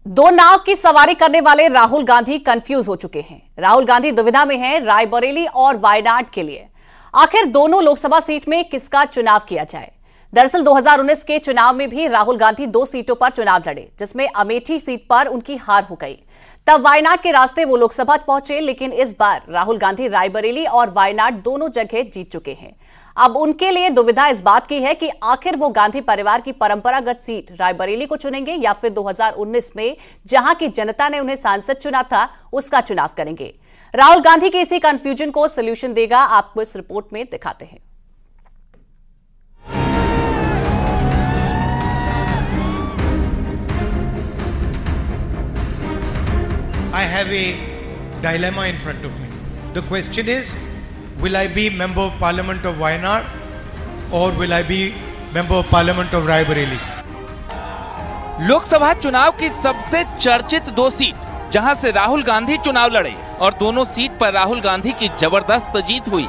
दो नाव की सवारी करने वाले राहुल गांधी कंफ्यूज हो चुके हैं। राहुल गांधी दुविधा में हैं रायबरेली और वायनाड के लिए। आखिर दोनों लोकसभा सीट में किसका चुनाव किया जाए। दरअसल 2019 के चुनाव में भी राहुल गांधी 2 सीटों पर चुनाव लड़े, जिसमें अमेठी सीट पर उनकी हार हो गई। तब वायनाड के रास्ते वो लोकसभा पहुंचे, लेकिन इस बार राहुल गांधी रायबरेली और वायनाड दोनों जगह जीत चुके हैं। अब उनके लिए दुविधा इस बात की है कि आखिर वो गांधी परिवार की परंपरागत सीट रायबरेली को चुनेंगे या फिर 2019 में जहां की जनता ने उन्हें सांसद चुना था उसका चुनाव करेंगे। राहुल गांधी के इसी कंफ्यूजन को सोल्यूशन देगा, आपको इस रिपोर्ट में दिखाते हैं। I have a dilemma in front of me. The question is, will I be member of parliament of Wayanad or will I be member of parliament of Raebareli? Lok Sabha चुनाव की सबसे चर्चित 2 सीट जहां से राहुल गांधी चुनाव लड़े और दोनों सीट पर राहुल गांधी की जबरदस्त जीत हुई।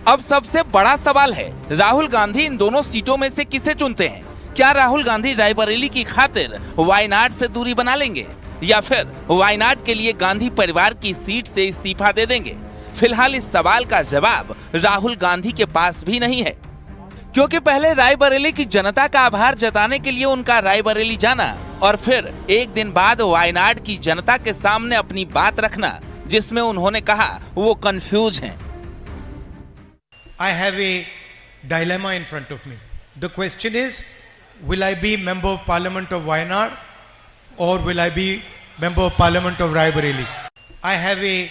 अब सबसे बड़ा सवाल है, राहुल गांधी इन दोनों सीटों में से किसे चुनते हैं। क्या राहुल गांधी रायबरेली की खातिर वायनाड से दूरी बना लेंगे या फिर वायनाड के लिए गांधी परिवार की सीट से इस्तीफा दे देंगे। फिलहाल इस सवाल का जवाब राहुल गांधी के पास भी नहीं है, क्योंकि पहले रायबरेली की जनता का आभार जताने के लिए उनका रायबरेली जाना और फिर एक दिन बाद वायनाड की जनता के सामने अपनी बात रखना, जिसमें उन्होंने कहा वो कंफ्यूज हैं। I have a dilemma in front of me. The question is, will I be member of parliament of Wayanad or will I be member of parliament of Raebareli? I have a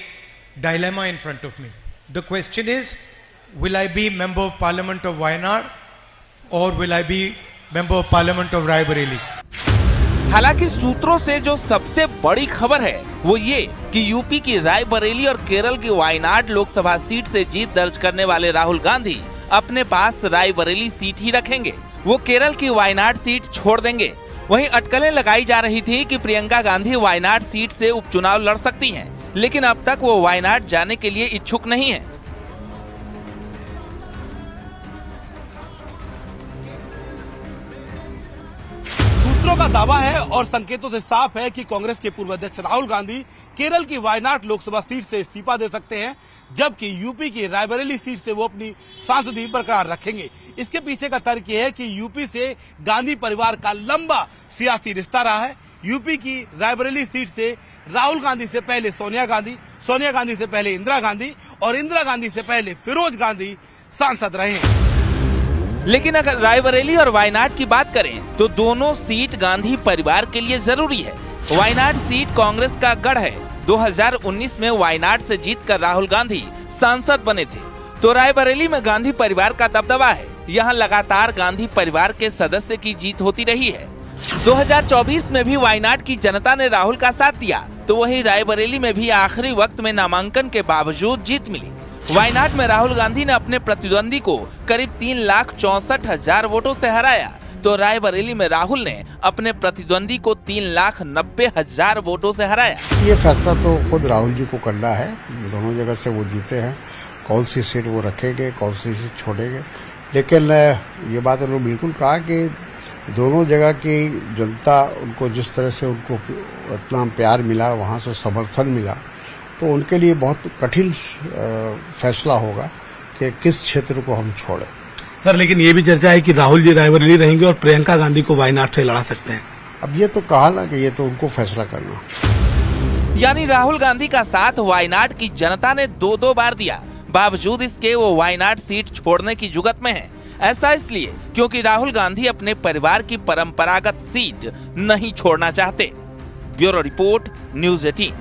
dilemma in front of me. The question is, will I be member of parliament of Wayanad or will I be member of parliament of Raebareli? हालांकि सूत्रों से जो सबसे बड़ी खबर है वो ये कि यूपी की रायबरेली और केरल की वायनाड लोकसभा सीट से जीत दर्ज करने वाले राहुल गांधी अपने पास रायबरेली सीट ही रखेंगे। वो केरल की वायनाड सीट छोड़ देंगे। वहीं अटकलें लगाई जा रही थी कि प्रियंका गांधी वायनाड सीट से उपचुनाव लड़ सकती हैं, लेकिन अब तक वो वायनाड जाने के लिए इच्छुक नहीं है। सूत्रों का दावा है और संकेतों से साफ है कि कांग्रेस के पूर्व अध्यक्ष राहुल गांधी केरल की वायनाड लोकसभा सीट से इस्तीफा दे सकते हैं, जबकि यूपी की रायबरेली सीट से वो अपनी सांसदी बरकरार रखेंगे। इसके पीछे का तर्क यह है कि यूपी से गांधी परिवार का लंबा सियासी रिश्ता रहा है। यूपी की रायबरेली सीट से राहुल गांधी से पहले सोनिया गांधी, सोनिया गांधी से पहले इंदिरा गांधी और इंदिरा गांधी से पहले फिरोज गांधी सांसद रहे हैं। लेकिन अगर रायबरेली और वायनाड की बात करें तो दोनों सीट गांधी परिवार के लिए जरूरी है। वायनाड सीट कांग्रेस का गढ़ है। 2019 में वायनाड से जीतकर राहुल गांधी सांसद बने थे, तो रायबरेली में गांधी परिवार का दबदबा है। यहाँ लगातार गांधी परिवार के सदस्य की जीत होती रही है। 2024 में भी वायनाड की जनता ने राहुल का साथ दिया, तो वही रायबरेली में भी आखिरी वक्त में नामांकन के बावजूद जीत मिली। वायनाड में राहुल गांधी ने अपने प्रतिद्वंदी को करीब 3,64,000 वोटों से हराया, तो रायबरेली में राहुल ने अपने प्रतिद्वंदी को 3,90,000 वोटों से हराया। ये फैसला तो खुद राहुल जी को करना है। दोनों जगह से वो जीते हैं, कौन सी सीट वो रखेंगे, कौन सी सीट छोड़ेंगे। लेकिन ये बात उन्होंने बिल्कुल कहा कि दोनों जगह की जनता उनको जिस तरह से उनको इतना प्यार मिला, वहाँ से समर्थन मिला, तो उनके लिए बहुत कठिन फैसला होगा कि किस क्षेत्र को हम छोड़ें। सर, लेकिन ये भी चर्चा है कि राहुल जी रायबरेली रहेंगे और प्रियंका गांधी को वायनाड से लड़ा सकते हैं। अब ये तो कहा ना कि ये तो उनको फैसला करना। यानी राहुल गांधी का साथ वायनाड की जनता ने 2-2 बार दिया, बावजूद इसके वो वायनाड सीट छोड़ने की जुगत में है। ऐसा इसलिए क्योंकि राहुल गांधी अपने परिवार की परंपरागत सीट नहीं छोड़ना चाहते। Bureau report, news 18।